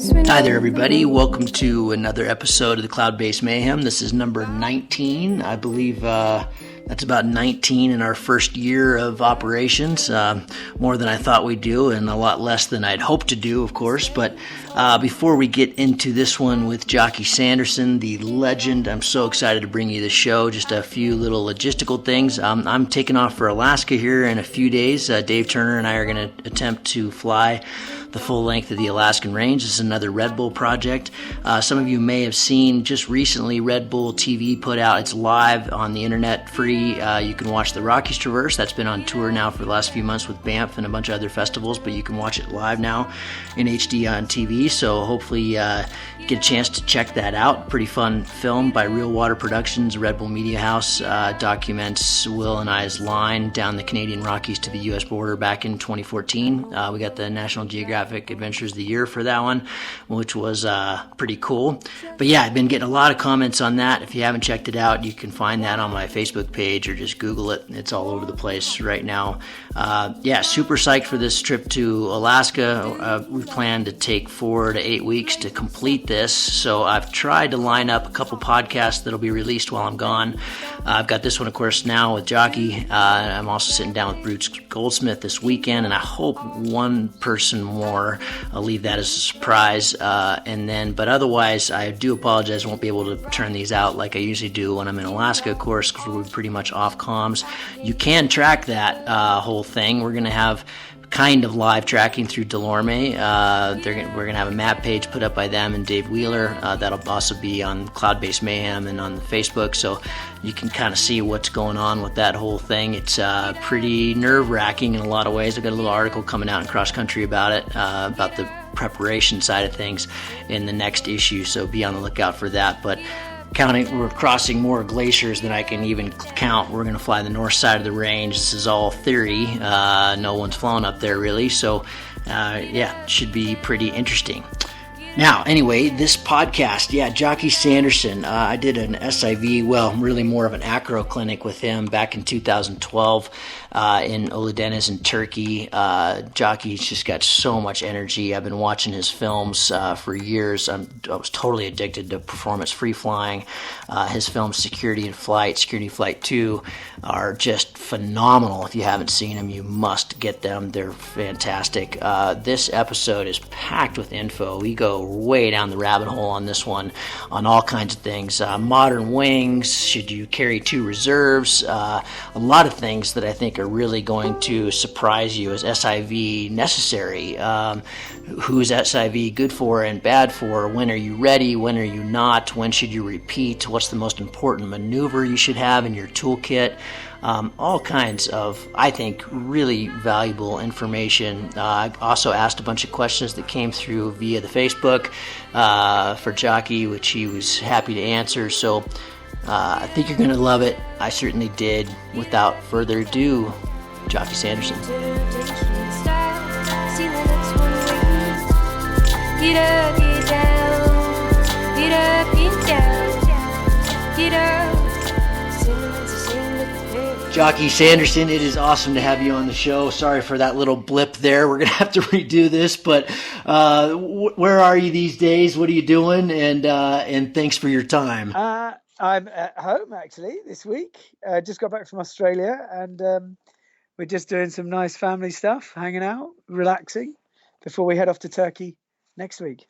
Hi there, everybody. Welcome to another episode of the Cloud-Based Mayhem. This is number 19. I believe that's about 19 in our first year of operations. More than I thought we'd do, and a lot less than I'd hoped to do, of course. But before we get into this one with Jocky Sanderson, the legend, I'm so excited to bring you the show. Just a few little logistical things. I'm taking off for Alaska here in a few days. Dave Turner and I are going to attempt to fly the full length of the Alaskan Range. This is another Red Bull project. Some of you may have seen just recently Red Bull TV put out, it's live on the internet, free. You can watch the Rockies Traverse. That's been on tour now for the last few months with Banff and a bunch of other festivals, but you can watch it live now in HD on TV. So hopefully get a chance to check that out. Pretty fun film by Real Water Productions, Red Bull Media House. Documents Will and I's line down the Canadian Rockies to the U.S. border back in 2014. We got the National Geographic Adventures of the Year for that one, which was pretty cool. But yeah, I've been getting a lot of comments on that. If you haven't checked it out, you can find that on my Facebook page or just Google it. It's all over the place right now. Yeah, super psyched for this trip to Alaska. We plan to take 4 to 8 weeks to complete this. So I've tried to line up a couple podcasts that'll be released while I'm gone. I've got this one, of course, now with Jocky. I'm also sitting down with Bruce Goldsmith this weekend, and I hope one person more. I'll leave that as a surprise. But otherwise, I do apologize. I won't be able to turn these out like I usually do when I'm in Alaska, of course, because we're pretty much off comms. You can track that whole thing. We're going to have kind of live tracking through Delorme. We're going to have a map page put up by them and Dave Wheeler. That'll also be on Cloud-Based Mayhem and on the Facebook, so you can kind of see what's going on with that whole thing. It's pretty nerve-wracking in a lot of ways. I've got a little article coming out in Cross Country about it, about the preparation side of things in the next issue, so be on the lookout for that. But we're crossing more glaciers than I can even count. We're going to fly the north side of the range. This is all theory. No one's flown up there really, so yeah, it should be pretty interesting. Now, anyway, this podcast, Jocky Sanderson. I did an SIV, well, really more of an acro clinic with him back in 2012 in Ölüdeniz in Turkey. Jocky's just got so much energy. I've been watching his films for years. I was totally addicted to performance free flying. His films Security in Flight, Security Flight 2 are just phenomenal. If you haven't seen them, you must get them. They're fantastic. This episode is packed with info. We go way down the rabbit hole on this one on all kinds of things. Modern wings, should you carry 2 reserves? A lot of things that I think are really going to surprise you. Is SIV necessary? Who's SIV good for and bad for? When are you ready? When are you not? When should you repeat? What's the most important maneuver you should have in your toolkit? All kinds of, I think, really valuable information. I also asked a bunch of questions that came through via the Facebook for Jocky, which he was happy to answer. So I think you're going to love it. I certainly did. Without further ado, Jocky Sanderson. Jocky Sanderson, it is awesome to have you on the show. Sorry for that little blip there. We're going to have to redo this, but where are you these days? What are you doing? And thanks for your time. I'm at home, actually, this week. Just got back from Australia, and we're just doing some nice family stuff, hanging out, relaxing, before we head off to Turkey next week.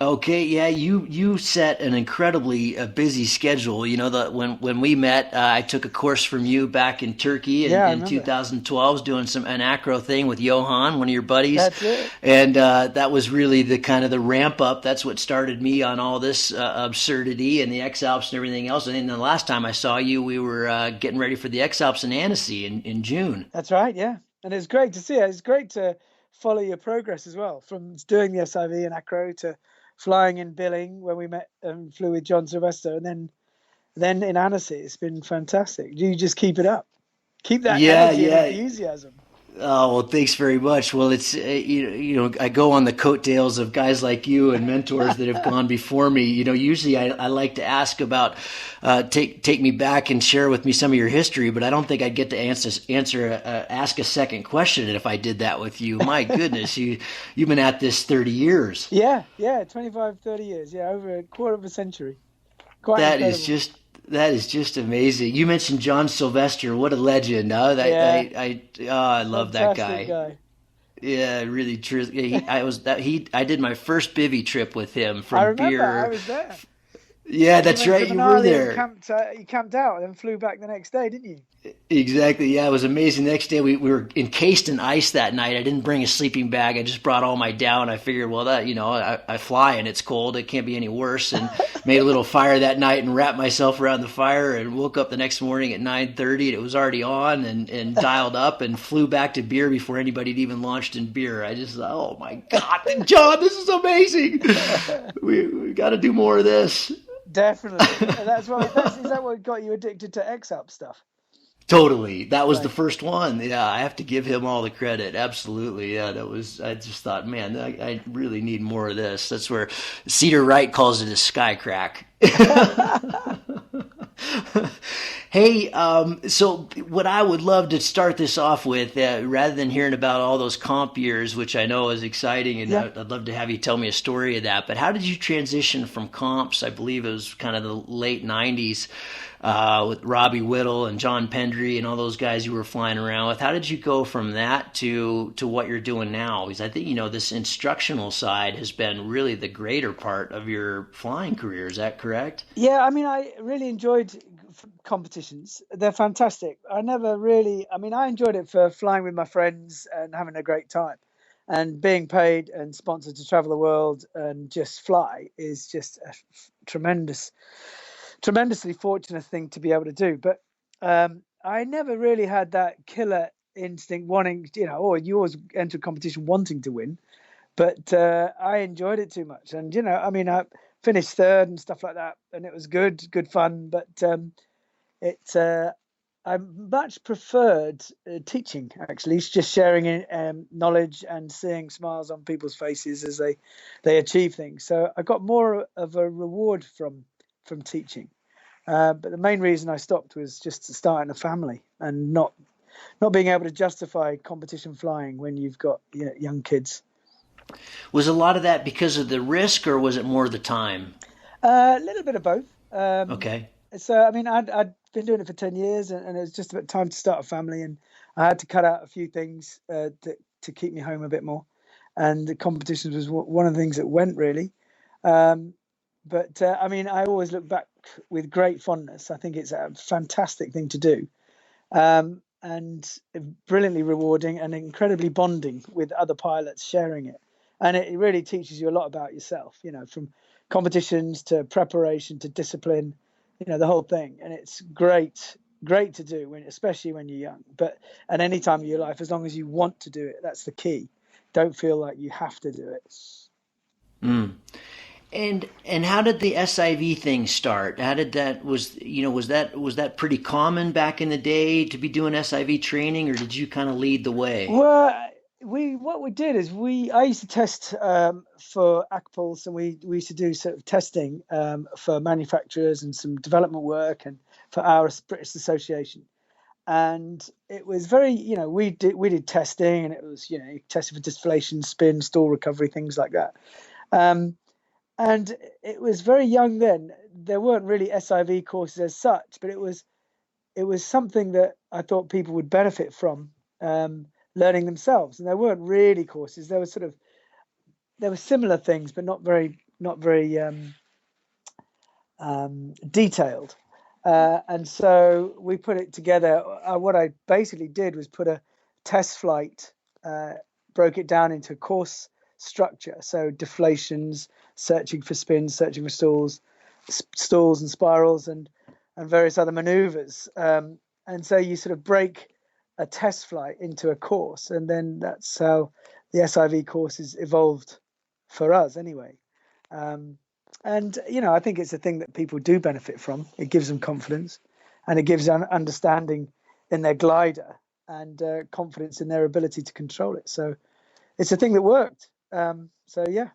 Okay, yeah, you set an incredibly busy schedule. You know, when we met, I took a course from you back in Turkey in 2012, doing an acro thing with Johan, one of your buddies. That's it. And that was really the kind of the ramp up. That's what started me on all this absurdity and the X-Alps and everything else. And then the last time I saw you, we were getting ready for the X-Alps in Annecy in June. That's right, yeah. And it's great to see it. It's great to follow your progress as well, from doing the SIV and acro to flying in Billing when we met and flew with John Sylvester, and then in Annecy. It's been fantastic. You just keep it up. Keep that energy and enthusiasm. Oh, well, thanks very much. Well, it's I go on the coattails of guys like you and mentors that have gone before me. Usually I like to ask about, take me back and share with me some of your history, but I don't think I'd get to ask a second question if I did that with you. My goodness, you've been at this 30 years. Yeah, 25, 30 years. Yeah, over a quarter of a century. Quite That is incredible. just that is just amazing. You mentioned John Sylvester. What a legend! Huh? Yeah, I love that fantastic guy. guy. Yeah, really true. I did my first bivvy trip with him I from remember I beer. was there. Yeah, You that's went to right. You were Manali and there. camped. You camped out and then flew back the next day, didn't you? Exactly. Yeah, it was amazing. The next day we were encased in ice that night. I didn't bring a sleeping bag. I just brought all my down. I figured, well, I fly and it's cold. It can't be any worse. And made a little fire that night and wrapped myself around the fire and woke up the next morning at 9:30 and it was already on and dialed up and flew back to beer before anybody had even launched in beer. I just thought, oh my God, John, this is amazing. We got to do more of this. Definitely. And is that what got you addicted to X Up stuff? Totally. That was the Right. first one. Yeah, I have to give him all the credit. Absolutely. Yeah, I just thought, man, I really need more of this. That's where Cedar Wright calls it a sky crack. Hey, so what I would love to start this off with, rather than hearing about all those comp years, which I know is exciting, and Yeah. I'd love to have you tell me a story of that. But how did you transition from comps? I believe it was kind of the late '90s, with Robbie Whittle and John Pendry and all those guys you were flying around with. How did you go from that to what you're doing now? Because I think this instructional side has been really the greater part of your flying career. Is that correct? Yeah, I mean, I really enjoyed competitions. They're fantastic. I enjoyed it for flying with my friends and having a great time. And being paid and sponsored to travel the world and just fly is just a tremendously fortunate thing to be able to do. But I never really had that killer instinct wanting, or you always enter a competition wanting to win. But I enjoyed it too much. And, I finished third and stuff like that. And it was good fun. But it I much preferred teaching, actually. It's just sharing knowledge and seeing smiles on people's faces as they achieve things. So I got more of a reward from teaching. But the main reason I stopped was just to start in a family and not being able to justify competition flying when you've got young kids. Was a lot of that because of the risk, or was it more the time? A little bit of both. Okay. So, I mean, I'd been doing it for 10 years and it was just about time to start a family. And I had to cut out a few things to keep me home a bit more. And the competitions was one of the things that went really. Um, but I mean, I always look back with great fondness. I think it's a fantastic thing to do, and brilliantly rewarding and incredibly bonding with other pilots sharing it. And it really teaches you a lot about yourself, from competitions to preparation to discipline, the whole thing. And it's great to do especially when you're young, but at any time of your life, as long as you want to do it, that's the key. Don't feel like you have to do it. Mm. And how did the SIV thing start? How did that was that pretty common back in the day to be doing SIV training, or did you kind of lead the way? Well, what we did is I used to test for ACPLs, and we used to do sort of testing for manufacturers and some development work and for our British Association. And it was very, we did testing, and it was, testing for deflation, spin, stall recovery, things like that. Um, and it was very young then. There weren't really SIV courses as such, but it was something that I thought people would benefit from learning themselves. And there weren't really courses. There were similar things, but not very detailed. And so we put it together. What I basically did was put a test flight, uh, broke it down into course structure. So deflations, searching for spins, searching for stalls and spirals, and various other maneuvers. And so you sort of break a test flight into a course, and then that's how the SIV courses evolved for us, anyway. Um, and I think it's a thing that people do benefit from. It gives them confidence, and it gives an understanding in their glider. and confidence in their ability to control it. So it's a thing that worked. So yeah,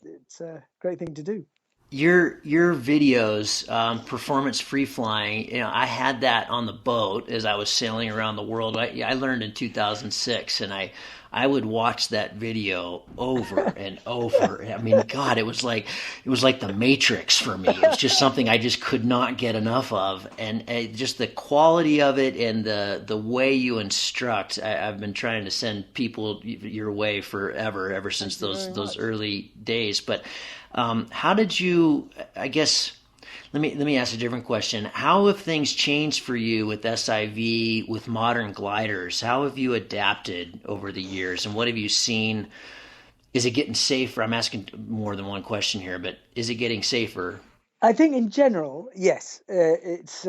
it's a great thing to do. Your videos, performance free flying. I had that on the boat as I was sailing around the world. I learned in 2006, and I would watch that video over and over. I mean, God, it was like the Matrix for me. It was just something I just could not get enough of, and just the quality of it and the way you instruct. I've been trying to send people your way forever, ever since Thank you very those much. early days. But how did you? I guess let me ask a different question. How have things changed for you with SIV, with modern gliders? How have you adapted over the years, and what have you seen? Is it getting safer? I'm asking more than one question here, but is it getting safer? I think in general, yes, it's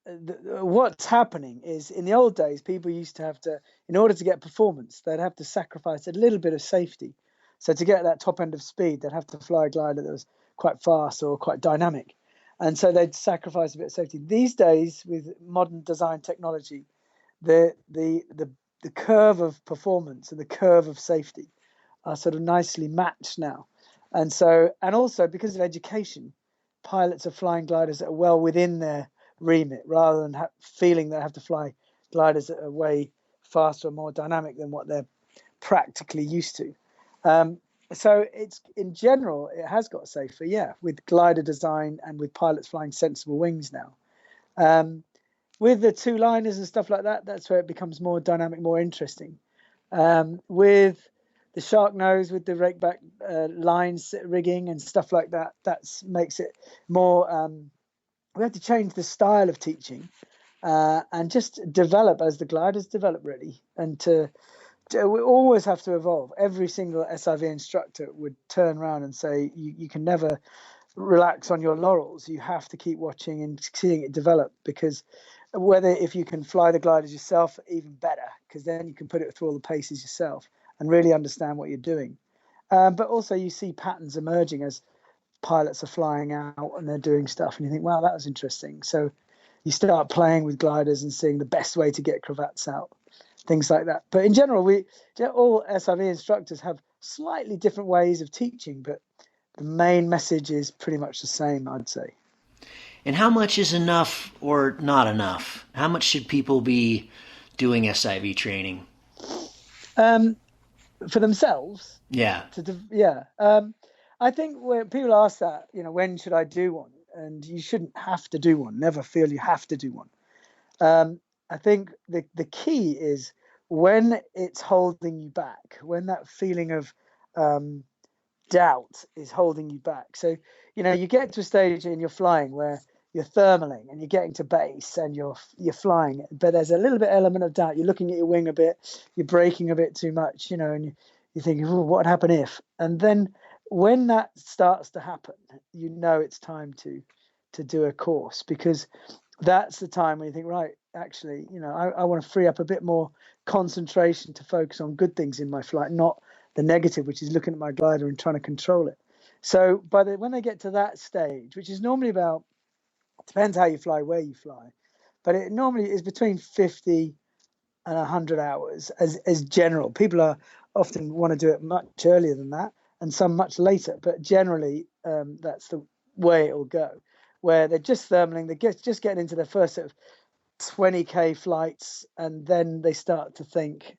what's happening is in the old days, people used to have to, in order to get performance, they'd have to sacrifice a little bit of safety. So to get that top end of speed, they'd have to fly a glider that was quite fast or quite dynamic. And so they'd sacrifice a bit of safety. These days, with modern design technology, the the the the curve of performance and the curve of safety are sort of nicely matched now. And so, and also because of education, pilots are flying gliders that are well within their remit rather than feeling they have to fly gliders that are way faster and more dynamic than what they're practically used to. Um, so it's in general, it has got safer, yeah, with glider design and with pilots flying sensible wings now. Um, with the two liners and stuff like that, that's where it becomes more dynamic, more interesting. With the shark nose, with the rakeback lines rigging and stuff like that, that makes it more. We have to change the style of teaching and just develop as the gliders develop, really, and we always have to evolve. Every single SIV instructor would turn around and say, you can never relax on your laurels. You have to keep watching and seeing it develop, because whether if you can fly the gliders yourself, even better, because then you can put it through all the paces yourself and really understand what you're doing. But also you see patterns emerging as pilots are flying out and they're doing stuff, and you think, wow, that was interesting. So you start playing with gliders and seeing the best way to get cravats out, things like that. But in general, all SIV instructors have slightly different ways of teaching, but the main message is pretty much the same, I'd say. And how much is enough or not enough? How much should people be doing SIV training? Um, for themselves, Yeah. yeah. I think when people ask that, when should I do one? And you shouldn't have to do one. Never feel you have to do one. I think the key is when it's holding you back, when that feeling of um, doubt is holding you back. So, you get to a stage in your flying where you're thermaling and you're getting to base and you're flying, but there's a little bit element of doubt. You're looking at your wing a bit, you're braking a bit too much, and you're thinking, oh, what would happen if? And then when that starts to happen, it's time to do a course, because that's the time when you think, right, actually, I want to free up a bit more concentration to focus on good things in my flight, not the negative, which is looking at my glider and trying to control it. So when they get to that stage, which is normally about, depends how you fly, where you fly, but it normally is between 50 and 100 hours as general. People are often want to do it much earlier than that, and some much later, but generally that's the way it will go, where they're just thermaling, just getting into their first sort of 20k flights, and then they start to think,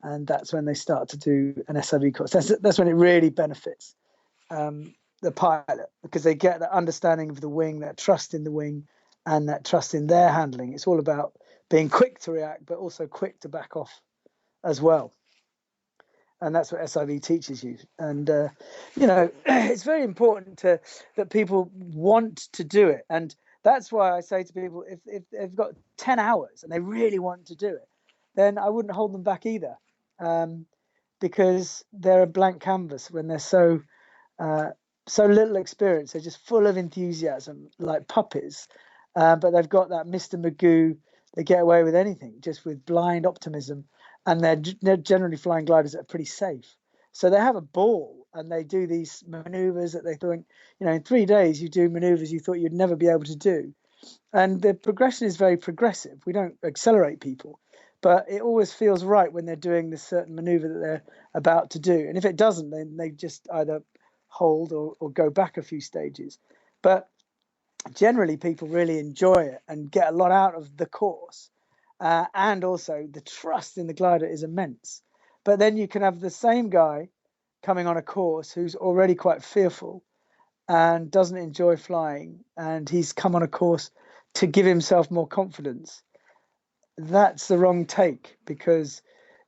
and that's when they start to do an SIV course. That's when it really benefits the pilot, because they get that understanding of the wing, that trust in the wing, and that trust in their handling. It's all about being quick to react, but also quick to back off as well. And that's what SIV teaches you. And it's very important that people want to do it. And that's why I say to people, if they've got 10 hours and they really want to do it, then I wouldn't hold them back either, because they're a blank canvas when they're so little experience. They're just full of enthusiasm, like puppies, but they've got that Mr. Magoo. They get away with anything, just with blind optimism, and they're generally flying gliders that are pretty safe. So they have a ball, and they do these maneuvers that they think, in 3 days you do maneuvers you thought you'd never be able to do. And the progression is very progressive. We don't accelerate people, but it always feels right when they're doing this certain maneuver that they're about to do. And if it doesn't, then they just either hold or go back a few stages. But generally, people really enjoy it and get a lot out of the course. And also, the trust in the glider is immense. But then you can have the same guy coming on a course who's already quite fearful and doesn't enjoy flying, and he's come on a course to give himself more confidence. That's the wrong take, because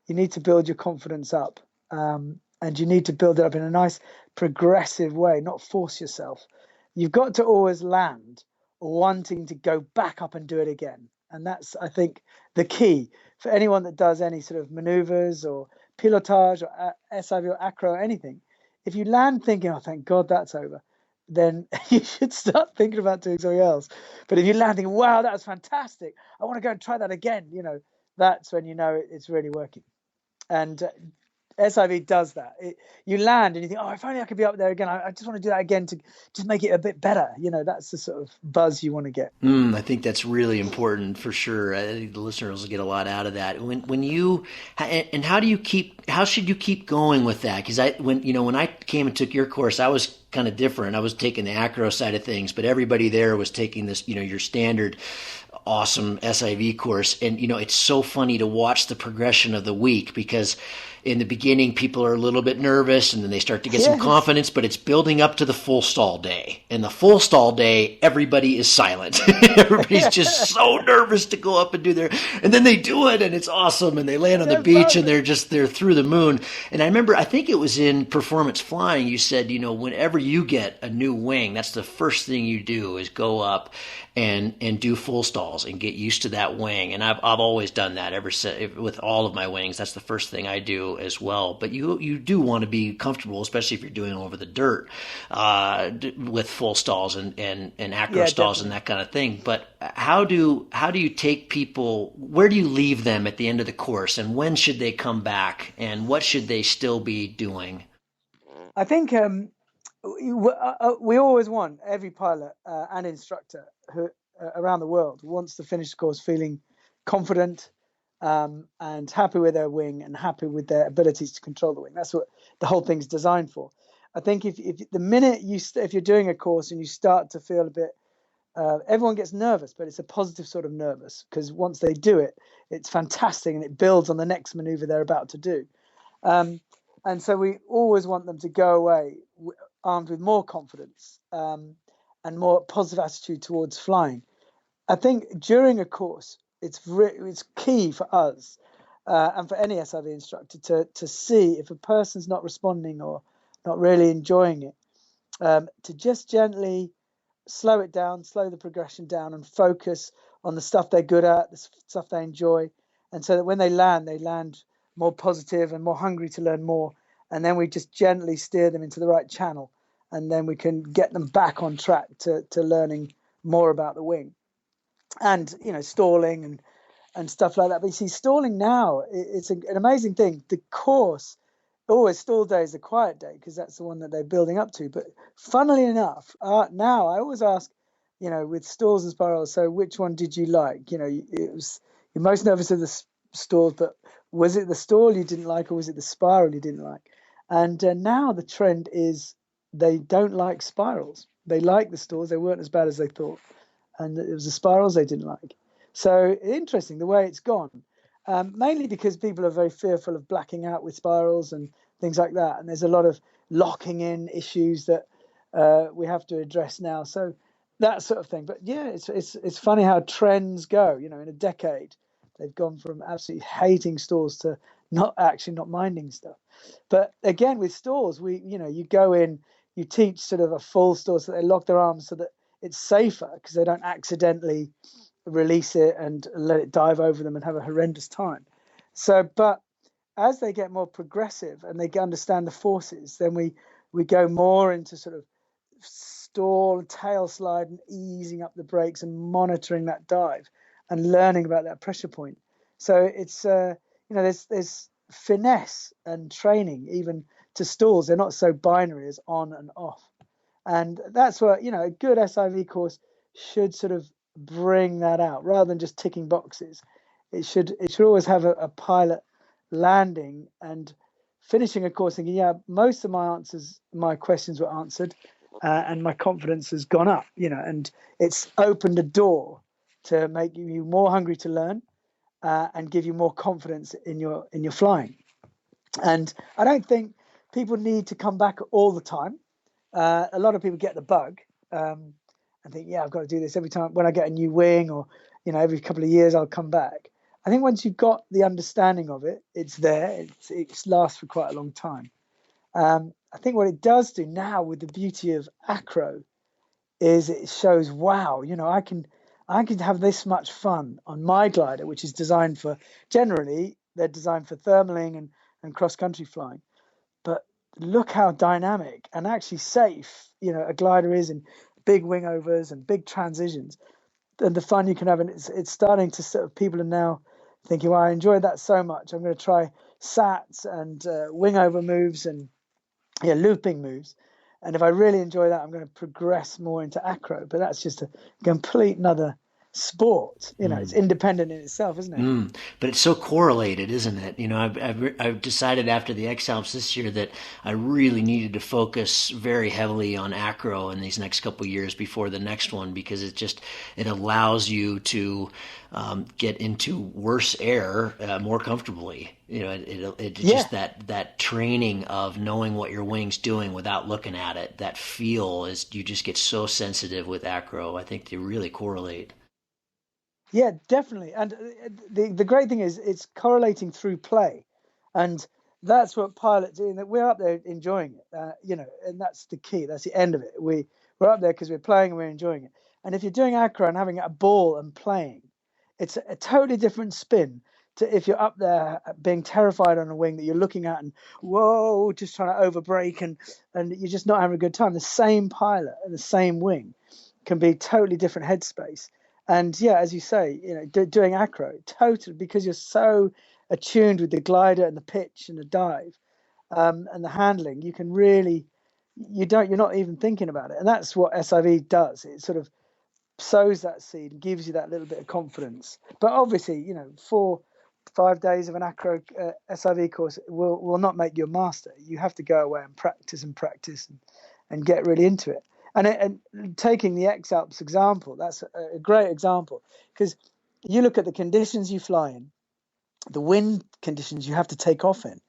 you need to build your confidence up, and you need to build it up in a nice progressive way, not force yourself. You've got to always land wanting to go back up and do it again. And that's, I think, the key for anyone that does any sort of maneuvers or pilotage or SIV or acro or anything. If you land thinking, oh, thank God that's over, then you should start thinking about doing something else. But if you're landing, wow, that was fantastic, I want to go and try that again, that's when you know it's really working. And SIV does that. You land and you think, oh, if only I could be up there again. I just want to do that again to just make it a bit better. That's the sort of buzz you want to get. I think that's really important for sure. I think the listeners will get a lot out of that. When you and how should you keep going with that? Because when I came and took your course, I was kind of different. I was taking the acro side of things, but everybody there was taking this, your standard awesome SIV course. And, it's so funny to watch the progression of the week, because in the beginning, people are a little bit nervous and then they start to get some confidence, but it's building up to the full stall day. And the full stall day, everybody is silent. Everybody's just so nervous to go up and do their, and then they do it and it's awesome. And they land on the beach and they're through the moon. And I think it was in Performance Flying, you said, whenever you get a new wing, that's the first thing you do is go up and do full stalls and get used to that wing. And I've always done that ever since, with all of my wings. That's the first thing I do as well. But you do want to be comfortable, especially if you're doing over the dirt, with full stalls and acro stalls and that kind of thing. But how do you take people? Where do you leave them at the end of the course, and when should they come back, and what should they still be doing? I think we always want every pilot and instructor who around the world wants to finish the course feeling confident, and happy with their wing and happy with their abilities to control the wing. That's what the whole thing's designed for. I think if the minute if you're doing a course and you start to feel a bit, everyone gets nervous, but it's a positive sort of nervous, because once they do it, it's fantastic and it builds on the next maneuver they're about to do. And so we always want them to go away armed with more confidence, and more positive attitude towards flying. I think during a course, it's key for us, and for any SIV instructor to see if a person's not responding or not really enjoying it, to just gently slow it down, slow the progression down, and focus on the stuff they're good at, the stuff they enjoy, and so that when they land more positive and more hungry to learn more. And then we just gently steer them into the right channel, and then we can get them back on track to learning more about the wing, and stalling and stuff like that. But you see, stalling now, it's an amazing thing. The course, always stall day is the quiet day, because that's the one that they're building up to. But funnily enough, now I always ask, with stalls and spirals, so which one did you like? You're most nervous of the stalls, but was it the stall you didn't like, or was it the spiral you didn't like? And now the trend is they don't like spirals. They like the stalls. They weren't as bad as they thought. And it was the spirals they didn't like. So interesting the way it's gone, mainly because people are very fearful of blacking out with spirals and things like that. And there's a lot of locking in issues that we have to address now. So that sort of thing. But yeah, it's funny how trends go. In a decade, they've gone from absolutely hating stalls to not minding stuff. But again, with stalls, you go in, you teach sort of a full stall so they lock their arms so that it's safer, because they don't accidentally release it and let it dive over them and have a horrendous time. So, but as they get more progressive and they understand the forces, then we go more into sort of stall, tail slide, and easing up the brakes and monitoring that dive and learning about that pressure point. So it's there's finesse and training even to stalls. They're not so binary as on and off, and that's what a good SIV course should sort of bring that out, rather than just ticking boxes. it should always have a pilot landing and finishing a course thinking, yeah, most of my questions were answered, and my confidence has gone up, and it's opened a door to make you more hungry to learn, and give you more confidence in your flying. And I don't think people need to come back all the time. A lot of people get the bug, and think, yeah, I've got to do this every time when I get a new wing, or every couple of years I'll come back. I think once you've got the understanding of it, it's there. It lasts for quite a long time. I think what it does do now with the beauty of acro is it shows, wow, I can have this much fun on my glider, which is designed for, generally they're designed for thermaling and cross country flying. But look how dynamic and actually safe, a glider is in big wing overs and big transitions, and the fun you can have. And it's starting to sort of, people are now thinking, well, I enjoyed that so much, I'm going to try sats and wing over moves and looping moves. And if I really enjoy that, I'm going to progress more into acro. But that's just a complete another sport. It's independent in itself, isn't it? But it's so correlated, isn't it? I've decided after the X Alps this year that I really needed to focus very heavily on acro in these next couple of years before the next one, because it allows you to get into worse air more comfortably. Just that training of knowing what your wing's doing without looking at it. That feel is, you just get so sensitive with acro. I think they really correlate. Yeah, definitely. And the great thing is it's correlating through play, and that's what pilots do. That we're up there enjoying it, and that's the key. That's the end of it. We're up there because we're playing and we're enjoying it. And if you're doing acro and having a ball and playing, it's a totally different spin to if you're up there being terrified on a wing that you're looking at and whoa, just trying to overbrake, and you're just not having a good time. The same pilot and the same wing can be totally different headspace. And yeah, as you say, doing acro totally, because you're so attuned with the glider and the pitch and the dive, and the handling, you can really, you're not even thinking about it. And that's what SIV does. It sort of sows that seed and gives you that little bit of confidence. But obviously, 4-5 days of an acro SIV course will not make you a master. You have to go away and practice and get really into it. And taking the X Alps example, that's a great example, because you look at the conditions you fly in, the wind conditions you have to take off in.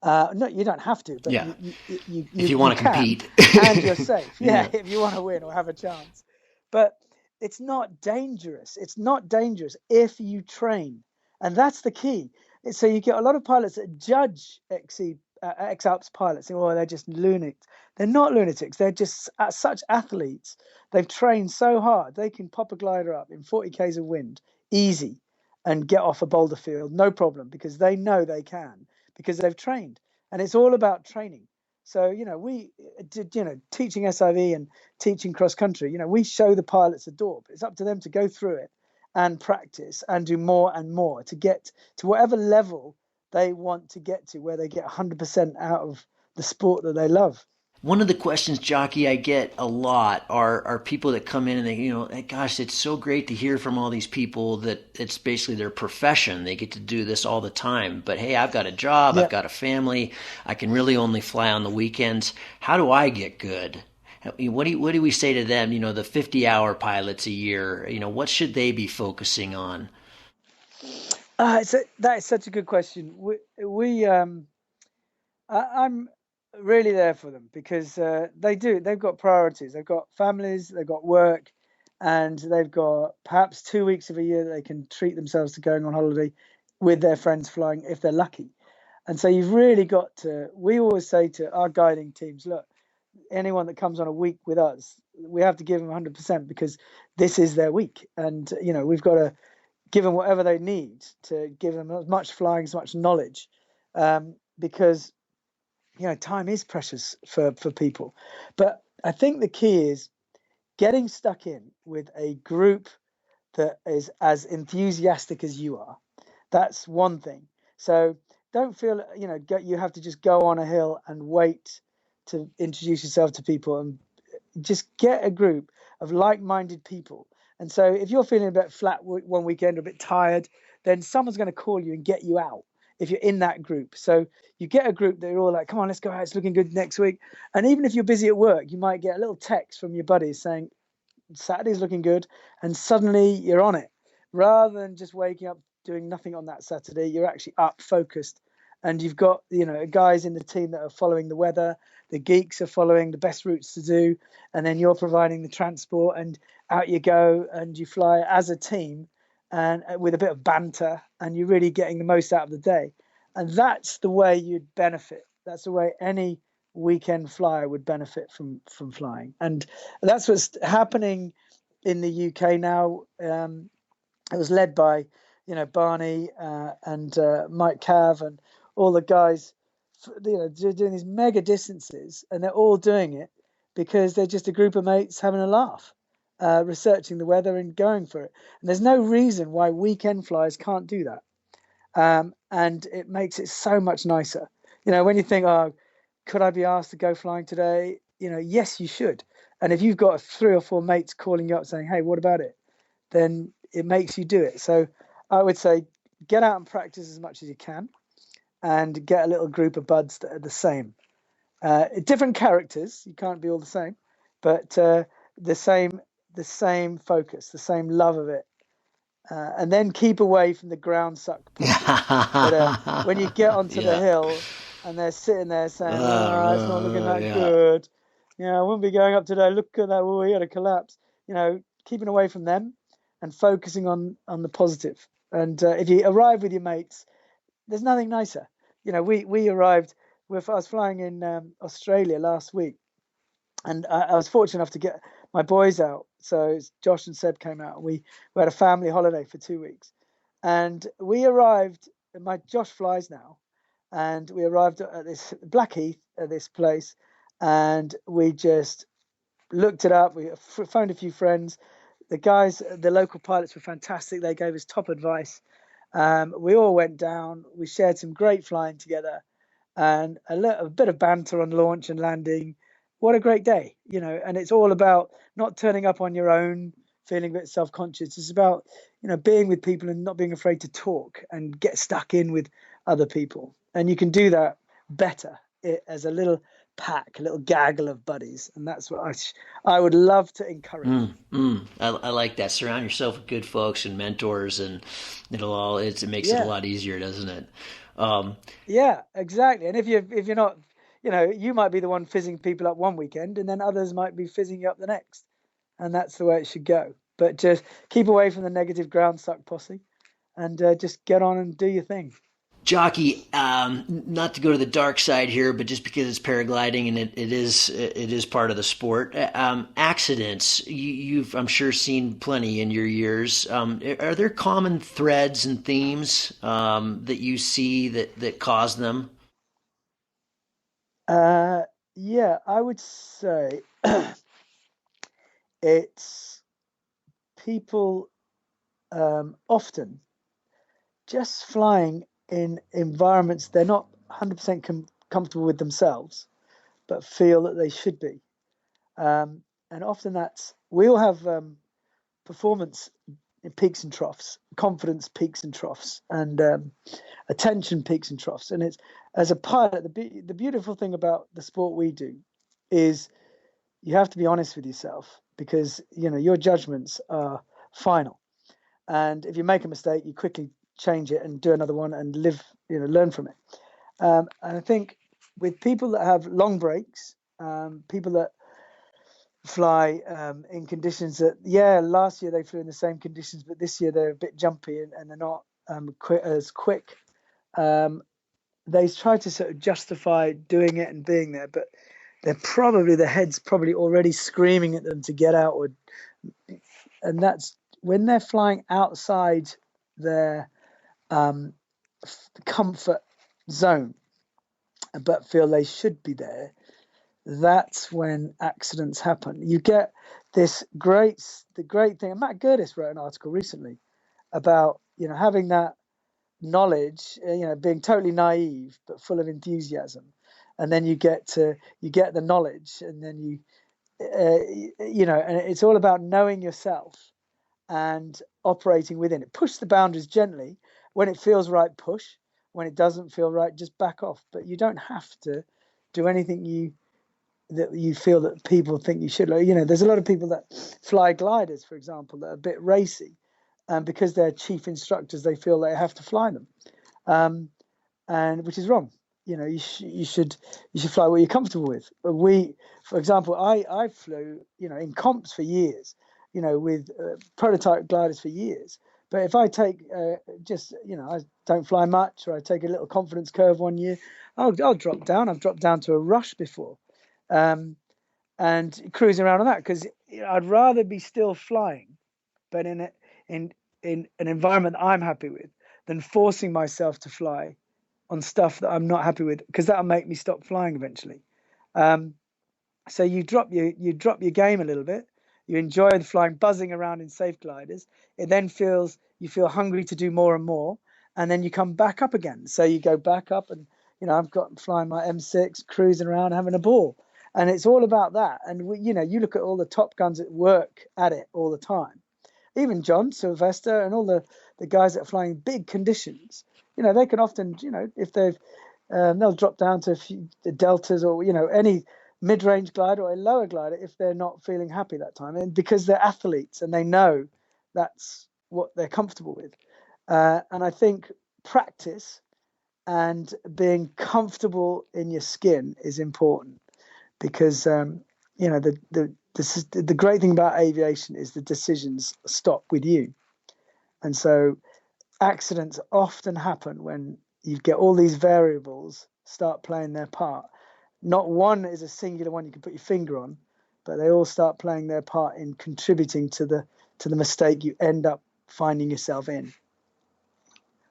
No, you don't have to, but Yeah, you if you want to can, compete. and you're safe. Yeah, Yeah. if you want to win or have a chance. But it's not dangerous. It's not dangerous if you train, and that's the key. So you get a lot of pilots that judge X Alps pilots, saying, "Oh, they're just lunatics." They're not lunatics. They're just such athletes. They've trained so hard. They can pop a glider up in 40 k's of wind, easy, and get off a boulder field, no problem, because they know they can, because they've trained. And it's all about training. So, we did, teaching SIV and teaching cross country, we show the pilots the door, but it's up to them to go through it and practice and do more and more to get to whatever level they want to get to, where they get 100% out of the sport that they love. One of the questions, Jockey, I get a lot are people that come in and they, hey, gosh, it's so great to hear from all these people that it's basically their profession. They get to do this all the time. But hey, I've got a job, I've Yeah. got a family, I can really only fly on the weekends. How do I get good? What do we say to them? The 50-hour pilots a year. What should they be focusing on? That is such a good question. I'm really there for them, because they've got priorities. They've got families, they've got work, and they've got perhaps 2 weeks of a year that they can treat themselves to going on holiday with their friends flying if they're lucky. And so you've really got to, we always say to our guiding teams, look, anyone that comes on a week with us, we have to give them 100%, because this is their week. And, we've got to give them whatever they need to give them as much flying, as much knowledge, because time is precious for people. But I think the key is getting stuck in with a group that is as enthusiastic as you are. That's one thing. So don't feel, you have to just go on a hill and wait to introduce yourself to people, and just get a group of like-minded people. And so if you're feeling a bit flat one weekend, a bit tired, then someone's going to call you and get you out if you're in that group. So you get a group that are all like, come on, let's go out. It's looking good next week. And even if you're busy at work, you might get a little text from your buddies saying, Saturday's looking good. And suddenly you're on it. Rather than just waking up doing nothing on that Saturday, you're actually up, focused. And you've got, guys in the team that are following the weather. The geeks are following the best routes to do. And then you're providing the transport, and out you go and you fly as a team, and with a bit of banter, and you're really getting the most out of the day. And that's the way you'd benefit. That's the way any weekend flyer would benefit from flying. And that's what's happening in the UK now. It was led by, Barney and Mike Cav and all the guys, doing these mega distances, and they're all doing it because they're just a group of mates having a laugh, researching the weather and going for it. And there's no reason why weekend flyers can't do that. And it makes it so much nicer. When you think, oh, could I be asked to go flying today? Yes, you should. And if you've got 3 or 4 mates calling you up saying, hey, what about it? Then it makes you do it. So I would say get out and practice as much as you can, and get a little group of buds that are the same. Different characters, you can't be all the same, but the same focus, the same love of it. And then keep away from the ground suck posse. But when you get onto the hill and they're sitting there saying, it's not looking that good. I wouldn't be going up today. Look at that. Oh, we had a collapse. Keeping away from them and focusing on the positive. And if you arrive with your mates, there's nothing nicer. We arrived I was flying in Australia last week, and I was fortunate enough to get my boys out. So Josh and Seb came out, and we had a family holiday for 2 weeks. And we arrived, Josh flies now, and we arrived at this Blackheath, at this place, and we just looked it up. We phoned a few friends. The guys, the local pilots were fantastic. They gave us top advice. We all went down. We shared some great flying together, and a bit of banter on launch and landing. What a great day, and it's all about not turning up on your own, feeling a bit self-conscious. It's about, being with people and not being afraid to talk and get stuck in with other people. And you can do that better as a little pack, a little gaggle of buddies. And that's what I would love to encourage. I like that. Surround yourself with good folks and mentors, and it makes it a lot easier, doesn't it? Yeah, exactly. And if you're not, you might be the one fizzing people up one weekend, and then others might be fizzing you up the next. And that's the way it should go. But just keep away from the negative ground suck posse, and just get on and do your thing. Jocky, not to go to the dark side here, but just because it's paragliding and it is part of the sport. Accidents, you've I'm sure seen plenty in your years. Are there common threads and themes that you see that cause them? Yeah, I would say it's people often just flying in environments they're not 100% comfortable with themselves, but feel that they should be. And often we all have performance in peaks and troughs, confidence peaks and troughs, and attention peaks and troughs. And it's, as a pilot, the beautiful thing about the sport we do is you have to be honest with yourself, because your judgments are final. And if you make a mistake, you quickly change it and do another one and learn from it. And I think with people that have long breaks, people that fly in conditions that, last year they flew in the same conditions, but this year they're a bit jumpy and they're not as quick. They try to sort of justify doing it and being there, but their head's probably already screaming at them to get out. And that's when they're flying outside their comfort zone, but feel they should be there. That's when accidents happen. You get the great thing. And Matt Gerdes wrote an article recently about having that knowledge, being totally naive but full of enthusiasm, and then you get the knowledge, and then and it's all about knowing yourself and operating within it. Push the boundaries gently, when it feels right, push. When it doesn't feel right, just back off. But you don't have to do anything that you feel that people think you should. Like, there's a lot of people that fly gliders, for example, that are a bit racy, and because they're chief instructors, they feel they have to fly them, and which is wrong. You should fly what you're comfortable with. For example, I flew, in comps for years, with prototype gliders for years. But if I take I don't fly much, or I take a little confidence curve one year, I'll drop down. I've dropped down to a rush before, and cruising around on that, because I'd rather be still flying, but in an environment that I'm happy with, than forcing myself to fly on stuff that I'm not happy with, because that'll make me stop flying eventually. So you drop your game a little bit. You enjoy the flying, buzzing around in safe gliders. It then you feel hungry to do more and more, and then you come back up again. So you go back up, and I've got flying my M6, cruising around, having a ball, and it's all about that. And you look at all the top guns that work at it all the time. Even John Sylvester and all the guys that are flying big conditions, they can often, if they'll drop down to the deltas, or any mid-range glider or a lower glider if they're not feeling happy that time, and because they're athletes and they know that's what they're comfortable with. And I think practice and being comfortable in your skin is important, because the great thing about aviation is the decisions stop with you. And so accidents often happen when you get all these variables start playing their part. Not one is a singular one you can put your finger on, but they all start playing their part in contributing to the mistake you end up finding yourself in.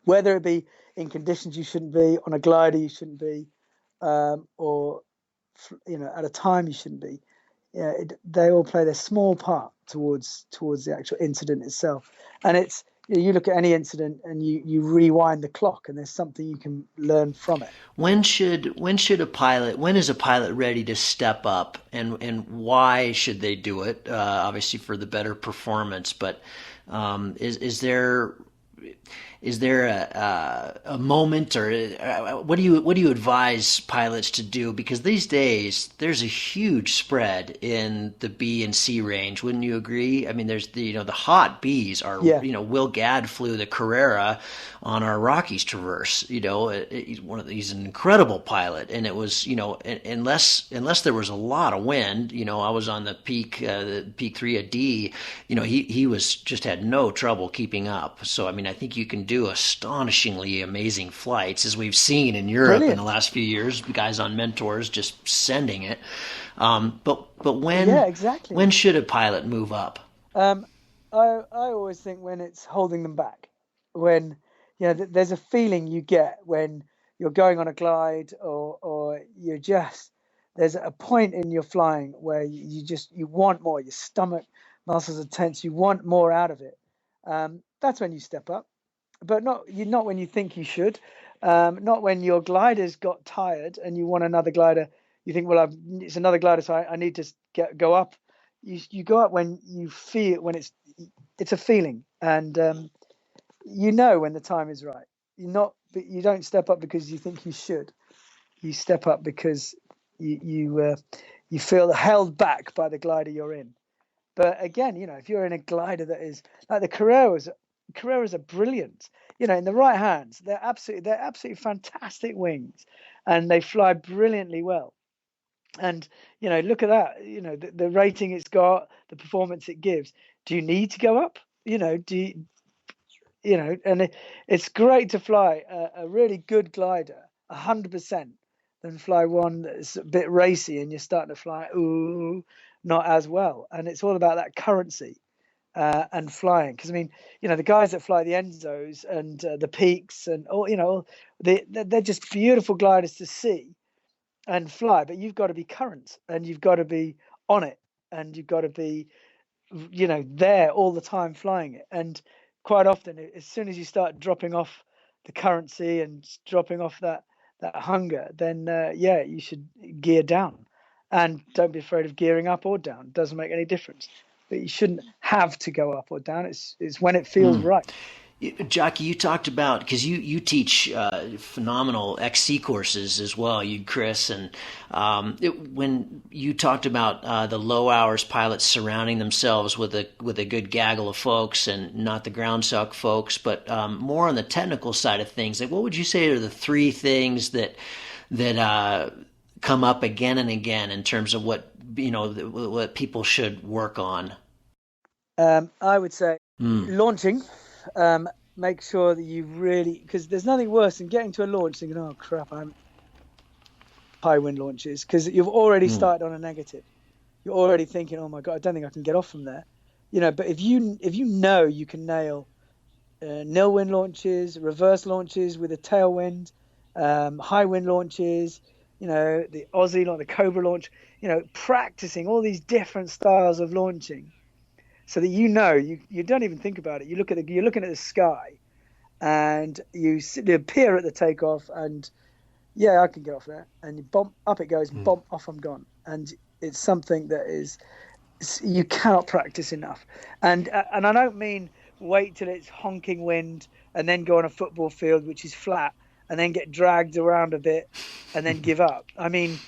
Whether it be in conditions you shouldn't be, on a glider you shouldn't be, or at a time you shouldn't be. They all play their small part towards the actual incident itself. And it's, you look at any incident and you rewind the clock, and there's something you can learn from it. When is a pilot ready to step up, and why should they do it? Obviously for the better performance, but is there a moment, or what do you advise pilots to do? Because these days there's a huge spread in the B and C range. Wouldn't you agree? I mean, there's the hot Bs are, Will Gadd flew the Carrera on our Rockies Traverse. He's an incredible pilot, and it was, unless there was a lot of wind, I was on the peak 3 of D, he was just had no trouble keeping up. So I mean, I think you can do astonishingly amazing flights, as we've seen in Europe. Brilliant. In the last few years, guys on Mentors just sending it. But when should a pilot move up? I always think when it's holding them back, when there's a feeling you get when you're going on a glide, or there's a point in your flying where you want more. Your stomach muscles are tense. You want more out of it. That's when you step up. But not when you think you should, not when your glider's got tired and you want another glider. You think, well, it's another glider, so I need to go up. You go up when you feel, when it's a feeling, and when the time is right. You don't step up because you think you should. You step up because you feel held back by the glider you're in. But again, if you're in a glider that is like the Carreras are brilliant. In the right hands, they're absolutely fantastic wings, and they fly brilliantly well. And look at that. The rating it's got, the performance it gives. Do you need to go up? And it's great to fly a really good glider 100% than fly one that's a bit racy and you're starting to fly not as well. And it's all about that currency. And flying, because I mean, the guys that fly the Enzos and the Peaks and all, they're just beautiful gliders to see and fly. But you've got to be current, and you've got to be on it, and you've got to be, there all the time flying it. And quite often, as soon as you start dropping off the currency and dropping off that hunger, then you should gear down, and don't be afraid of gearing up or down. It doesn't make any difference. But you shouldn't have to go up or down. It's when it feels right. Jockey, you talked about, because you teach phenomenal XC courses as well, you Chris, and when you talked about the low hours pilots surrounding themselves with a good gaggle of folks and not the ground suck folks, but more on the technical side of things, like what would you say are the three things that come up again and again in terms of what what people should work on? I would say launching. Make sure that you really, because there's nothing worse than getting to a launch thinking, oh crap, I'm high wind launches, because you've already started on a negative. You're already thinking, oh my god, I don't think I can get off from there. But if you know you can nail nil wind launches, reverse launches with a tailwind, high wind launches, the Aussie launch, the Cobra launch, practicing all these different styles of launching, so that you don't even think about it. You're looking at the sky, and you appear at the takeoff, and I can get off there, and you bump up it goes, bump off I'm gone, and it's something that you cannot practice enough. And I don't mean wait till it's honking wind and then go on a football field which is flat and then get dragged around a bit and then give up. I mean,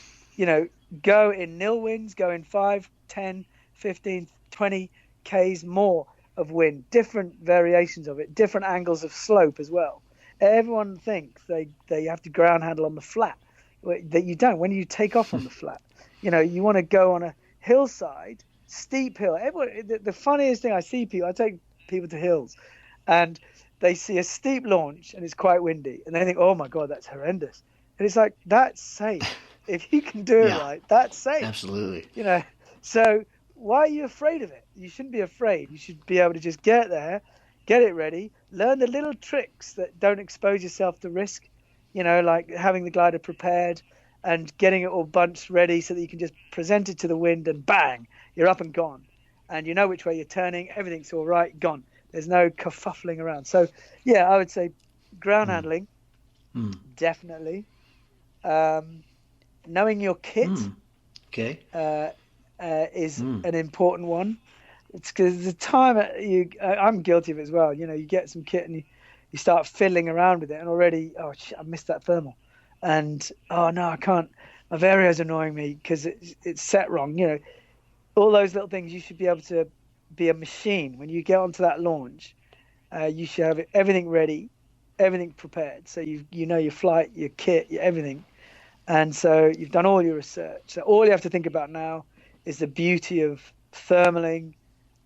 go in nil winds, go in 5, 10, 15, 20 Ks more of wind, different variations of it, different angles of slope as well. Everyone thinks they have to ground handle on the flat, that you don't. When you take off on the flat, you want to go on a hillside, steep hill. The funniest thing I take people to hills, and they see a steep launch and it's quite windy, and they think, oh my god, that's horrendous. And it's like, that's safe. If you can do it right, that's safe. Absolutely. So why are you afraid of it? You shouldn't be afraid. You should be able to just get there, get it ready, learn the little tricks that don't expose yourself to risk, like having the glider prepared and getting it all bunched ready so that you can just present it to the wind and bang, you're up and gone. And you know which way you're turning, everything's all right, gone. There's no kerfuffling around. So, I would say ground handling, definitely. Knowing your kit. Okay. Is an important one. It's because the time I'm guilty of it as well. You get some kit and you start fiddling around with it, and already, I missed that thermal, and oh no, I can't. My vario's annoying me because it's set wrong. All those little things. You should be able to be a machine when you get onto that launch. You should have everything ready, everything prepared. So your flight, your kit, your everything, and so you've done all your research. So all you have to think about now is the beauty of thermaling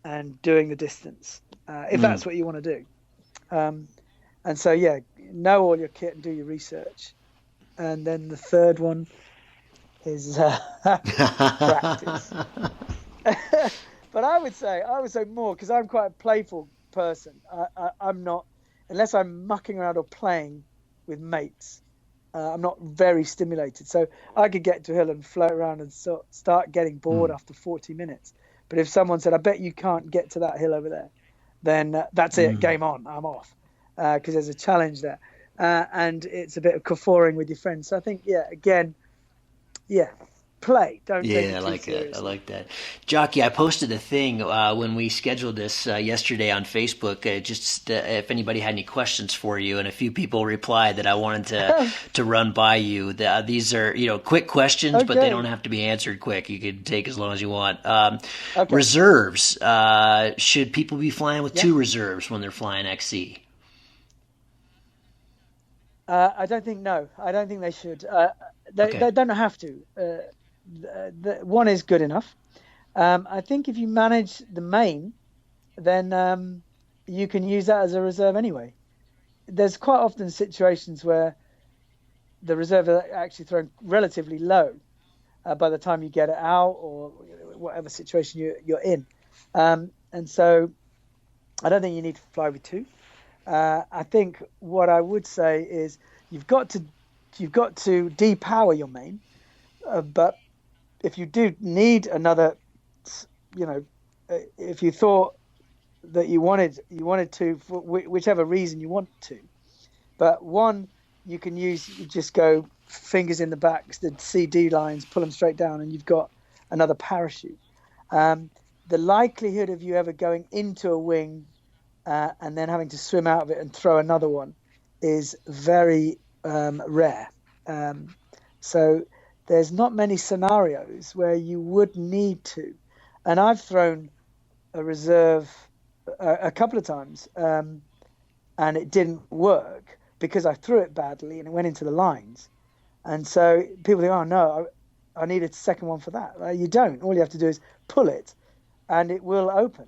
and doing the distance, if that's what you want to do. And so, know all your kit and do your research. And then the third one is practice. But I would say more, because I'm quite a playful person. I'm not, unless I'm mucking around or playing with mates, I'm not very stimulated. So I could get to a hill and float around and start getting bored after 40 minutes. But if someone said, I bet you can't get to that hill over there, then that's it, game on, I'm off. Because there's a challenge there. And it's a bit of cafforing with your friends. So I think, play. Don't take it too seriously. I like that. Jockey, I posted a thing when we scheduled this yesterday on Facebook, just if anybody had any questions for you, and a few people replied that I wanted to run by you. These are quick questions, but they don't have to be answered quick. You could take as long as you want. Reserves. Should people be flying with two reserves when they're flying XC? I don't think they should. They don't have to. One is good enough. I think if you manage the main, then you can use that as a reserve anyway. There's quite often situations where the reserve is actually thrown relatively low by the time you get it out, or whatever situation you're in. And so I don't think you need to fly with two. I think what I would say is you've got to depower your main, but if you do need another, if you thought that you wanted to, for whichever reason you want to, but one you can use, you just go fingers in the back, the CD lines, pull them straight down, and you've got another parachute. The likelihood of you ever going into a wing and then having to swim out of it and throw another one is very rare. Um, so there's not many scenarios where you would need to. And I've thrown a reserve a couple of times, and it didn't work because I threw it badly and it went into the lines. And so people think, oh no, I need a second one for that. You don't. All you have to do is pull it, and it will open.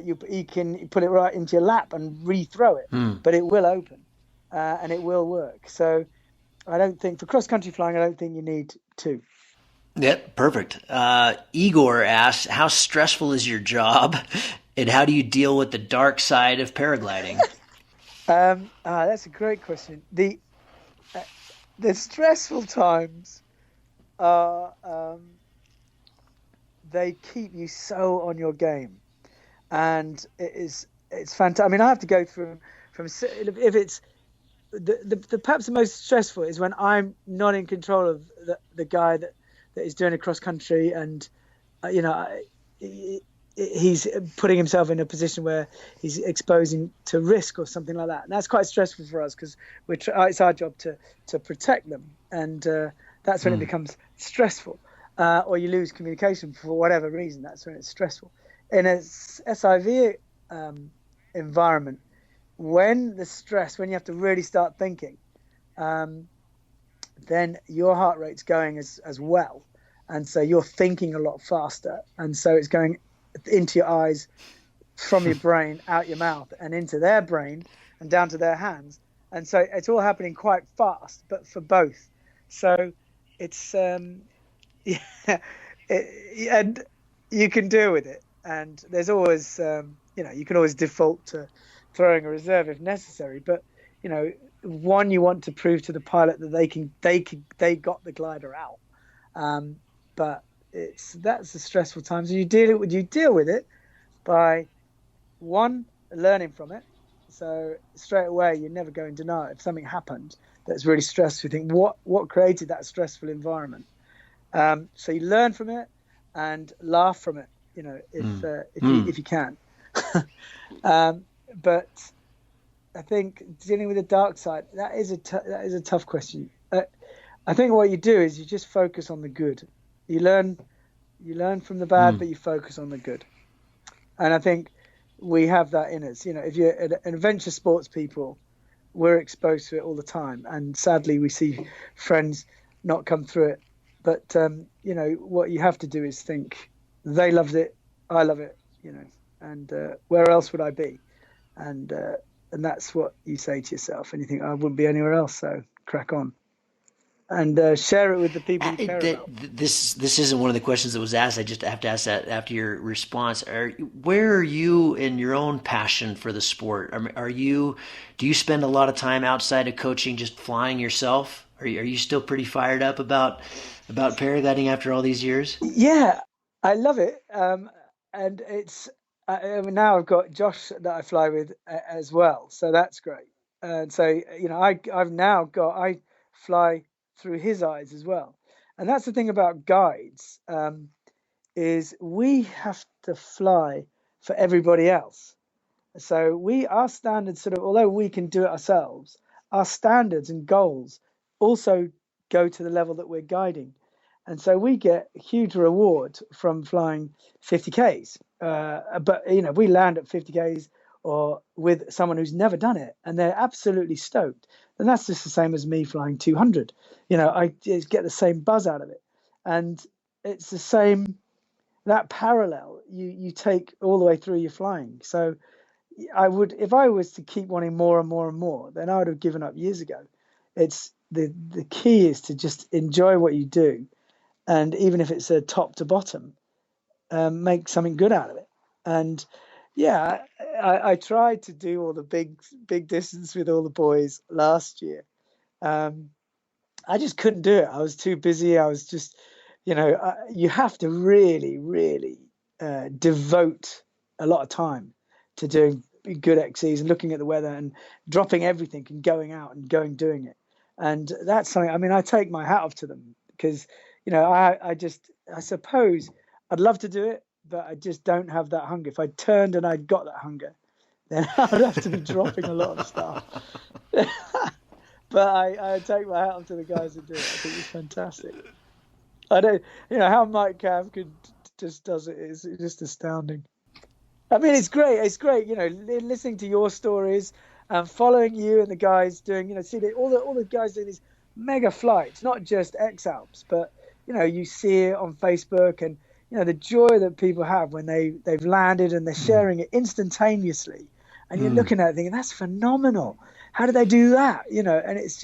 You can put it right into your lap and rethrow it, but it will open, and it will work. So I don't think for cross country flying, I don't think you need two. Yep, perfect. Igor asks, how stressful is your job, and how do you deal with the dark side of paragliding? That's a great question. The stressful times are they keep you so on your game, and it's fantastic. I mean, I have to go through from if it's the perhaps the most stressful is when I'm not in control of the guy that is doing a cross country, and you know he's putting himself in a position where he's exposing to risk or something like that, and that's quite stressful for us because it's our job to protect them, and that's when it becomes stressful, or you lose communication for whatever reason. That's when it's stressful. In a SIV environment, when you have to really start thinking, then your heart rate's going as well, and so you're thinking a lot faster, and so it's going into your eyes, from your brain out your mouth and into their brain and down to their hands, and so it's all happening quite fast, but for both. So it's yeah, and you can deal with it, and there's always you can always default to throwing a reserve if necessary, but you want to prove to the pilot that they got the glider out, but that's the stressful times. You deal with it by one, learning from it. So straight away you're never going to know if something happened that's really stressful. You think what created that stressful environment. So you learn from it and laugh from it, if you can. But I think dealing with the dark side, that is a tough question. I think what you do is you just focus on the good. You learn from the bad, but you focus on the good. And I think we have that in us. If you're an adventure sports people, we're exposed to it all the time. And sadly, we see friends not come through it. But, what you have to do is think, they loved it, I love it, and where else would I be? And that's what you say to yourself. And you think, I wouldn't be anywhere else, so crack on. And share it with the people you care about. This isn't one of the questions that was asked. I just have to ask that after your response. Where are you in your own passion for the sport? Do you spend a lot of time outside of coaching just flying yourself? Are you still pretty fired up about paragliding after all these years? Yeah, I love it. And it's now I've got Josh that I fly with as well, so that's great. And so I fly through his eyes as well, and that's the thing about guides, is we have to fly for everybody else. So our standards although we can do it ourselves, our standards and goals also go to the level that we're guiding. And so we get a huge reward from flying 50Ks. But, we land at 50Ks or with someone who's never done it and they're absolutely stoked. And that's just the same as me flying 200. I just get the same buzz out of it. And it's the same, that parallel you take all the way through your flying. So if I was to keep wanting more and more and more, then I would have given up years ago. It's the key is to just enjoy what you do. And even if it's a top to bottom, make something good out of it. And yeah, I tried to do all the big distance with all the boys last year. I just couldn't do it. I was too busy. I was just, you have to really, really devote a lot of time to doing good XCs and looking at the weather and dropping everything and going out and doing it. And that's something, I take my hat off to them because, I suppose I'd love to do it, but I just don't have that hunger. If I turned and I got that hunger, then I'd have to be dropping a lot of stuff. But I take my hat off to the guys that do it. I think it's fantastic. I don't, how Mike Cav just does it is just astounding. I mean, it's great. It's great, listening to your stories and following you and the guys doing, all the guys doing these mega flights, not just X-Alps, but, you see it on Facebook and, the joy that people have when they've landed and they're sharing it instantaneously. And you're looking at it thinking, that's phenomenal. How did they do that? And it's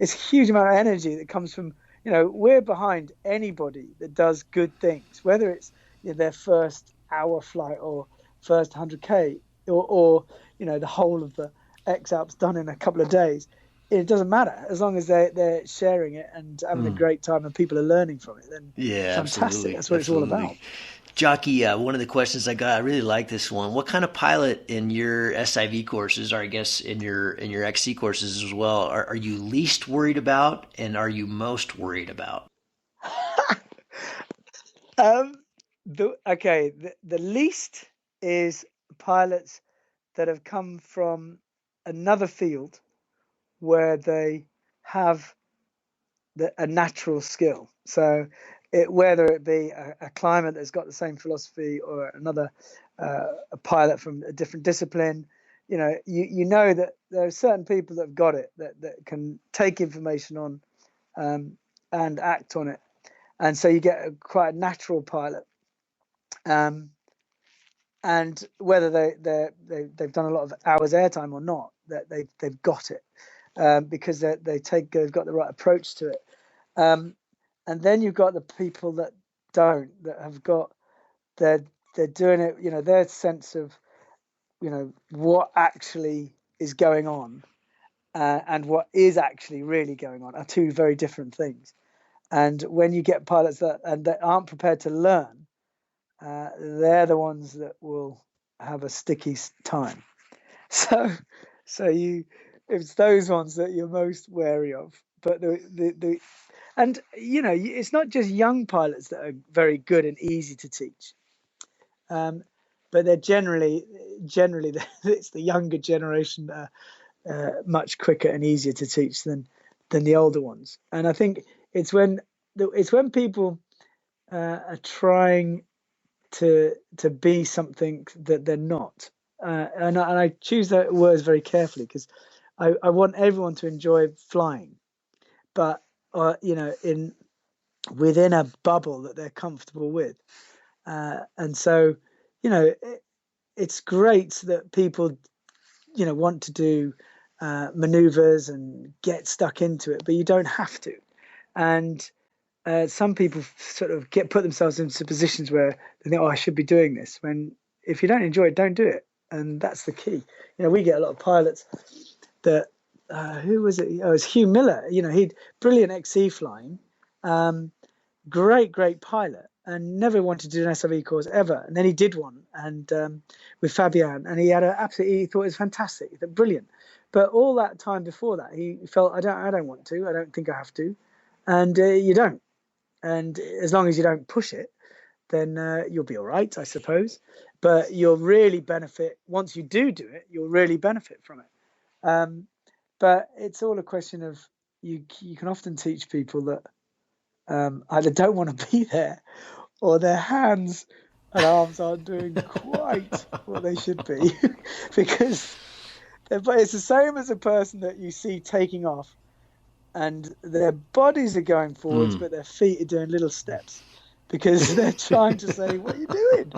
a huge amount of energy that comes from, we're behind anybody that does good things, whether it's their first hour flight or first 100K or the whole of the X-Alps done in a couple of days. It doesn't matter as long as they're sharing it and having a great time and people are learning from it. Then fantastic. Absolutely. That's what it's all about. Jocky, one of the questions I got, I really like this one. What kind of pilot in your SIV courses, or I guess in your XC courses as well, are you least worried about, and are you most worried about? The least is pilots that have come from another field where they have a natural skill. So whether it be a climber that's got the same philosophy or another a pilot from a different discipline, you know that there are certain people that have got it, that can take information on and act on it. And so you get quite a natural pilot. And whether they've done a lot of hours airtime or not, that they've got it because they've got the right approach to it. And then you've got the people that don't, that have got they're doing it. Their sense of what actually is going on and what is actually really going on are two very different things. And when you get pilots that aren't prepared to learn, they're the ones that will have a sticky time. So it's those ones that you're most wary of. But it's not just young pilots that are very good and easy to teach, but they're generally it's the younger generation that are much quicker and easier to teach than the older ones. And I think it's when people are trying to be something that they're not. And I choose that words very carefully because I want everyone to enjoy flying, but within a bubble that they're comfortable with. And so, it's great that people, want to do maneuvers and get stuck into it, but you don't have to. And some people sort of put themselves into positions where they think, I should be doing this. When if you don't enjoy it, don't do it. And that's the key. We get a lot of pilots that, who was it? Oh, it was Hugh Miller. He'd brilliant XC flying, great pilot, and never wanted to do an SIV course ever. And then he did one, and with Fabian, and he had he thought it was fantastic, he thought brilliant. But all that time before that, he felt, I don't want to, I don't think I have to, and you don't. And as long as you don't push it, then you'll be all right, I suppose. But you'll really benefit once you do it. You'll really benefit from it. But it's all a question of you can often teach people that either don't want to be there or their hands and arms aren't doing quite what they should be because it's the same as a person that you see taking off and their bodies are going forwards, but their feet are doing little steps because they're trying to say, what are you doing?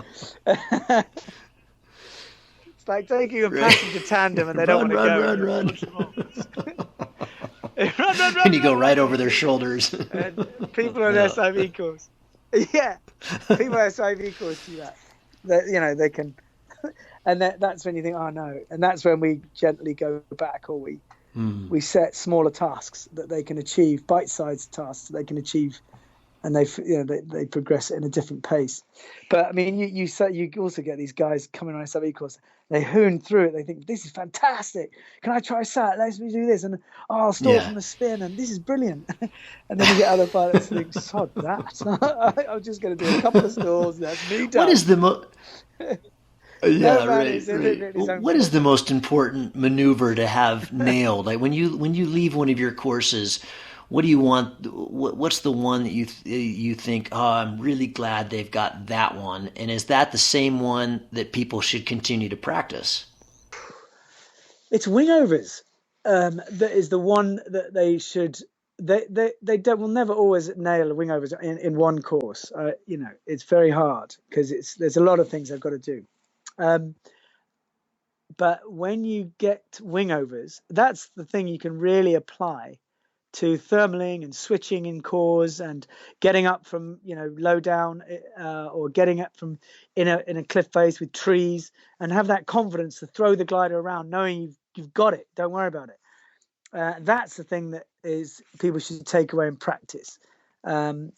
It's like taking a passenger tandem and they don't want to go. Run. And you go right over their shoulders. And people on SIV course. Yeah. People on SIV course do that. They can. And that's when you think, oh no. And that's when we gently go back or we set smaller tasks that they can achieve, bite-sized tasks that they can achieve, and they progress in a different pace. But I mean, you also get these guys coming on a SIV course. They hoon through it. They think this is fantastic. Can I try sat? Let me do this, and I'll stall from the spin, and this is brilliant. And then you get other pilots who think, sod that. I'm just going to do a couple of stalls. That's me done. What is the No Yeah, man right, is a right. limit in his own What is course. the most important maneuver to have nailed? Like when you leave one of your courses, what do you want? What's the one that you think? Oh, I'm really glad they've got that one. And is that the same one that people should continue to practice? It's wingovers. That is the one that they should. They don't, will never always nail wingovers in one course. It's very hard because there's a lot of things I've got to do. Um, but when you get wingovers, that's the thing you can really apply to thermaling and switching in cores and getting up from low down or getting up from in a cliff face with trees and have that confidence to throw the glider around knowing you've got it, don't worry about it. That's the thing that is people should take away and practice. And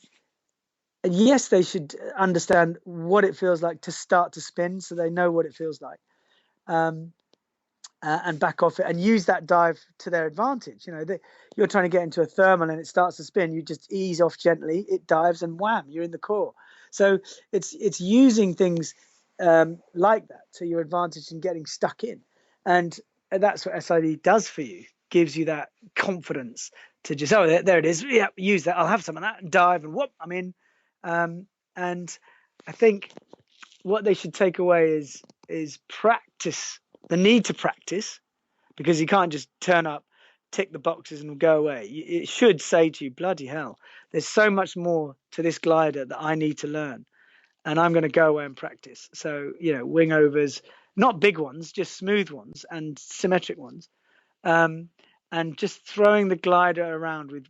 yes, they should understand what it feels like to start to spin so they know what it feels like. um, and back off it and use that dive to their advantage. You're trying to get into a thermal and it starts to spin. You just ease off gently, it dives, and wham, you're in the core. So it's using things like that to your advantage and getting stuck in. And that's what SID does for you. Gives you that confidence to just, oh, there it is. Yeah, use that. I'll have some of that and dive and whoop, I'm in. And I think what they should take away is practice, the need to practice, because you can't just turn up, tick the boxes and go away. It should say to you, bloody hell, there's so much more to this glider that I need to learn, and I'm going to go away and practice. So wing overs, not big ones, just smooth ones and symmetric ones, and just throwing the glider around with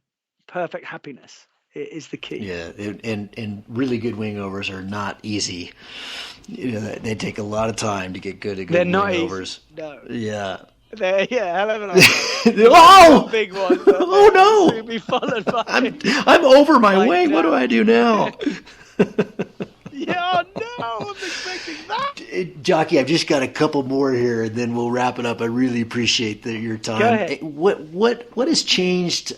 perfect happiness is the key. Yeah, and really good wingovers are not easy. They take a lot of time to get good at They're good not easy. wingovers. No. Yeah. Yeah, hell of a lot. Oh! Big ones, but Oh they'll soon no! be followed by I'm over my like wing. What do now. I do now? Yeah, no, I wasn't expecting that. Jockey, I've just got a couple more here, and then we'll wrap it up. I really appreciate your Go time. ahead. What has changed?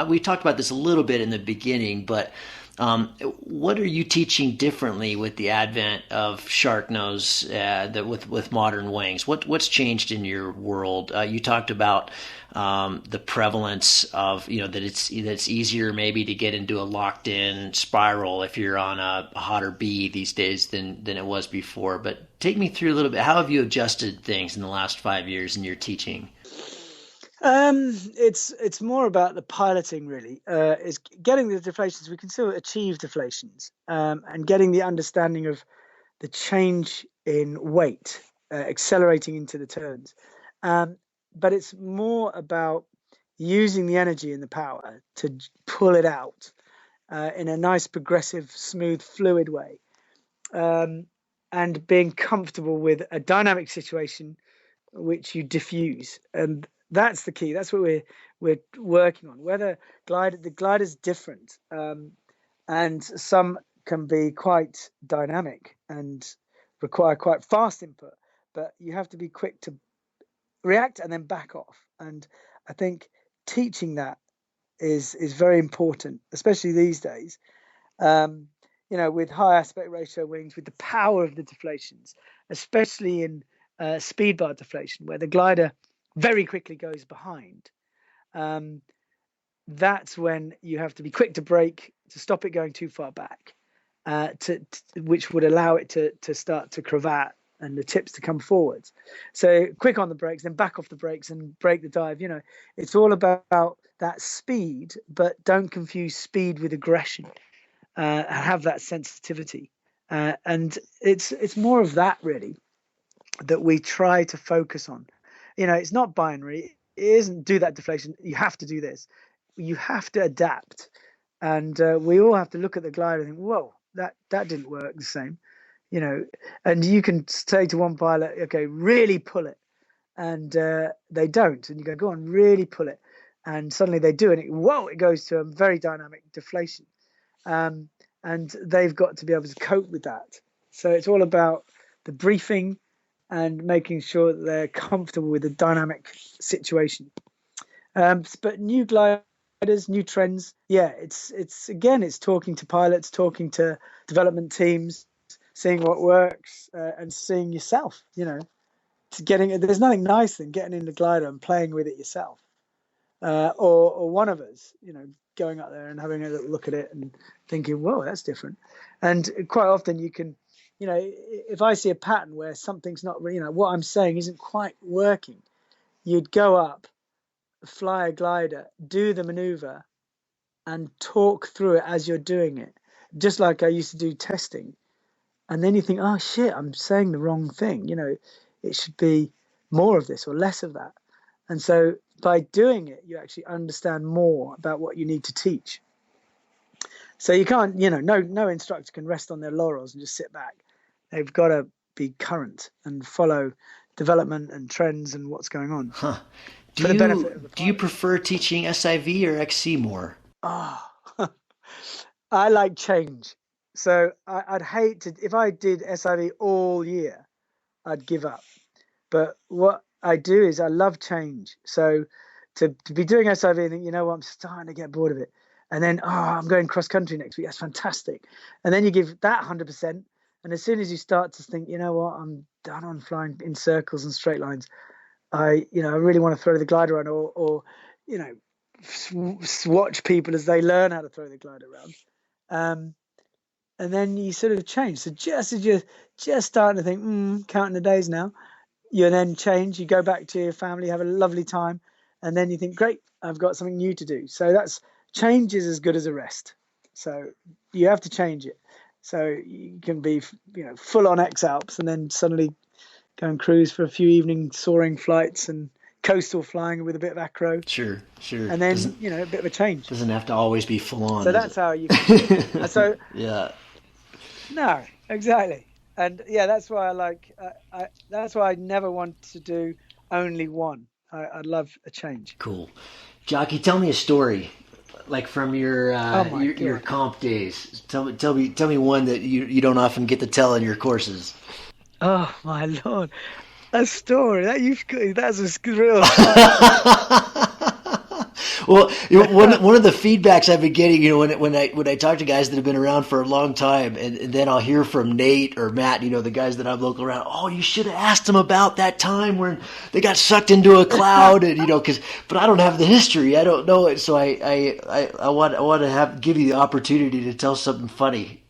We talked about this a little bit in the beginning, but what are you teaching differently with the advent of shark nose with modern wings? What's changed in your world? You talked about the prevalence of that it's easier maybe to get into a locked in spiral if you're on a hotter B these days than it was before. But take me through a little bit. How have you adjusted things in the last 5 years in your teaching? It's more about the piloting really. Is getting the deflations. We can still achieve deflations, and getting the understanding of the change in weight, accelerating into the turns. But it's more about using the energy and the power to pull it out in a nice, progressive, smooth, fluid way, and being comfortable with a dynamic situation which you diffuse. And that's the key. That's what we're working on. Whether the glider's different, and some can be quite dynamic and require quite fast input, but you have to be quick to react and then back off. And I think teaching that is very important, especially these days. Um, with high aspect ratio wings, with the power of the deflations, especially in speed bar deflation, where the glider very quickly goes behind. Um, that's when you have to be quick to brake to stop it going too far back, which would allow it to start to cravat and the tips to come forwards. So quick on the brakes, then back off the brakes and break the dive. It's all about that speed, but don't confuse speed with aggression. Have that sensitivity, and it's more of that really that we try to focus on. It's not binary. It isn't do that deflation. You have to do this. You have to adapt, and we all have to look at the glider and think, "Whoa, that didn't work the same." And you can say to one pilot, "Okay, really pull it," and they don't, and you go on, really pull it, and suddenly they do, and it goes to a very dynamic deflation. And they've got to be able to cope with that. So it's all about the briefing and making sure that they're comfortable with the dynamic situation. But new gliders, new trends, yeah, it's talking to pilots, talking to development teams, seeing what works, and seeing yourself, there's nothing nice than getting in the glider and playing with it yourself. Or one of us, going up there and having a little look at it and thinking, whoa, that's different. And quite often you can, if I see a pattern where something's not, what I'm saying isn't quite working, you'd go up, fly a glider, do the maneuver, and talk through it as you're doing it, just like I used to do testing. And then you think, oh shit, I'm saying the wrong thing. It should be more of this or less of that. And so by doing it, you actually understand more about what you need to teach. So you can't, no instructor can rest on their laurels and just sit back. They've got to be current and follow development and trends and what's going on. Huh. Do you prefer teaching SIV or XC more? Oh, I like change. So I'd hate to, if I did SIV all year, I'd give up. But what I do is I love change. So to be doing SIV and think, I'm starting to get bored of it. And then, I'm going cross country next week. That's fantastic. And then you give that 100%. And as soon as you start to think, I'm done on flying in circles and straight lines. I really want to throw the glider around or watch people as they learn how to throw the glider around. And then you sort of change. So just as you're just starting to think, counting the days now, you then change. You go back to your family, have a lovely time, and then you think, great, I've got something new to do. So change is as good as a rest. So you have to change it. So you can be, full on X-Alps and then suddenly go and cruise for a few evening soaring flights and coastal flying with a bit of acro. Sure. And then, a bit of a change. Doesn't have to always be full on. So that's how you can. So yeah. No, exactly. And yeah, that's why that's why I never want to do only one. I'd love a change. Cool. Jocky, tell me a story, like from your comp days. Tell me one that you don't often get to tell in your courses. Oh my Lord, a story that's a real. Well, one of the feedbacks I've been getting, when I talk to guys that have been around for a long time, and then I'll hear from Nate or Matt, the guys that I'm local around. Oh, you should have asked them about that time when they got sucked into a cloud, and but I don't have the history, I don't know it, so I want to give you the opportunity to tell something funny,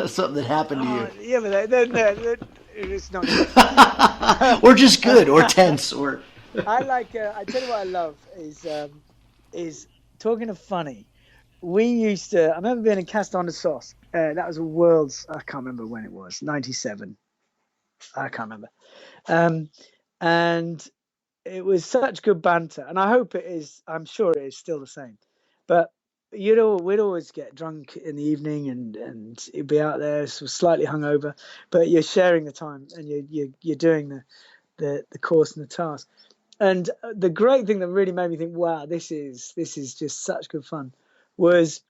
something that happened to you. Yeah, but it's not. Or just good, or tense, or. I tell you what I love is talking of funny. I remember being in Castan de Sos. That was a world's, I can't remember when it was, 97. I can't remember. And it was such good banter. And I hope it is, I'm sure it is still the same. But we'd always get drunk in the evening and you'd be out there slightly hungover. But you're sharing the time and you're doing the course and the task. And the great thing that really made me think, wow, this is just such good fun, was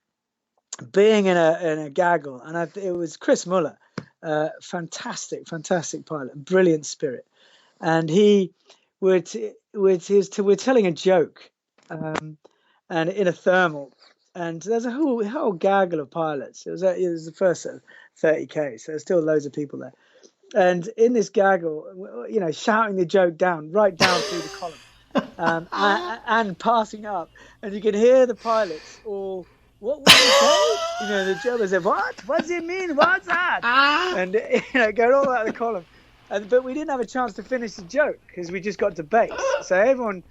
being in a gaggle. And it was Chris Muller, fantastic pilot, brilliant spirit. And we're telling a joke, and in a thermal. And there's a whole gaggle of pilots. It was the first 30K, so there's still loads of people there. And in this gaggle, shouting the joke right down through the column, and passing up, and you can hear the pilots all, what would you say? The Germans said, what? What does it mean? What's that? And going all out of the column, but we didn't have a chance to finish the joke because we just got to base. So everyone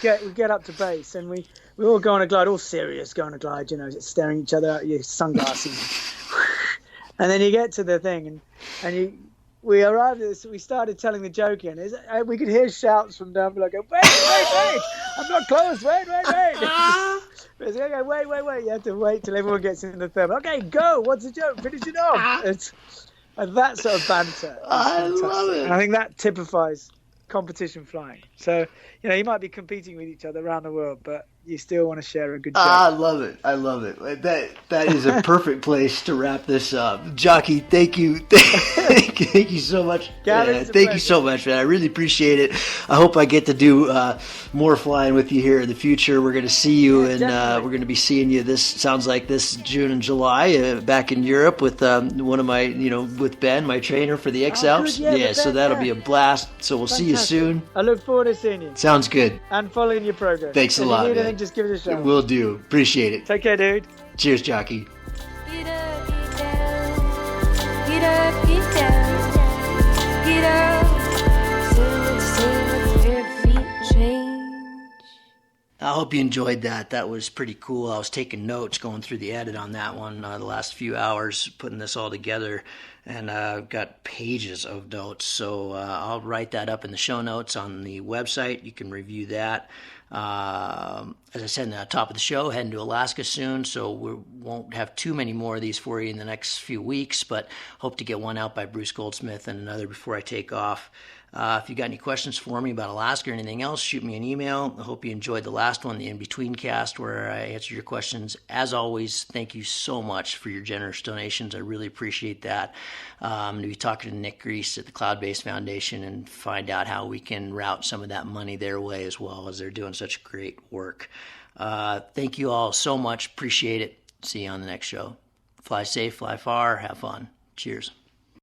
we get up to base, and we all go on a glide, all serious, go on a glide, staring each other out your sunglasses, and then you get to the thing, and we arrived at this, we started telling the joke in. We could hear shouts from down below, go, wait, I'm not close, wait. It's okay, wait. You have to wait till everyone gets in the thermal. Okay, go, what's the joke? Finish it off. And that sort of banter. I love it. And I think that typifies competition flying. So, you might be competing with each other around the world, but you still want to share a good joke. I love it. I love it. That is a perfect place to wrap this up. Jocky, thank you. Thank you so much. Thank you so much, man. I really appreciate it. I hope I get to do more flying with you here in the future. We're going to see you, and we're going to be seeing you sounds like this June and July back in Europe with one of my, with Ben, my trainer for the X Alps. So that'll be a blast. So we'll see you soon. I look forward to seeing you. Sounds good. And following your progress. Thanks a lot, If you need man. anything, just give it a shot. Will do. Appreciate it. Take care, dude. Cheers, Jocky. I hope you enjoyed that. That was pretty cool. I was taking notes, going through the edit on that one the last few hours, putting this all together, and I've got pages of notes. So I'll write that up in the show notes on the website. You can review that. As I said in the top of the show, heading to Alaska soon, so we won't have too many more of these for you in the next few weeks, but hope to get one out by Bruce Goldsmith and another before I take off. If you got any questions for me about Alaska or anything else, shoot me an email. I hope you enjoyed the last one, the In-Between cast, where I answered your questions. As always, thank you so much for your generous donations. I really appreciate that. I'm going to be talking to Nick Grease at the Cloud-Based Foundation and find out how we can route some of that money their way as well, as they're doing such great work. Thank you all so much. Appreciate it. See you on the next show. Fly safe, fly far, have fun. Cheers.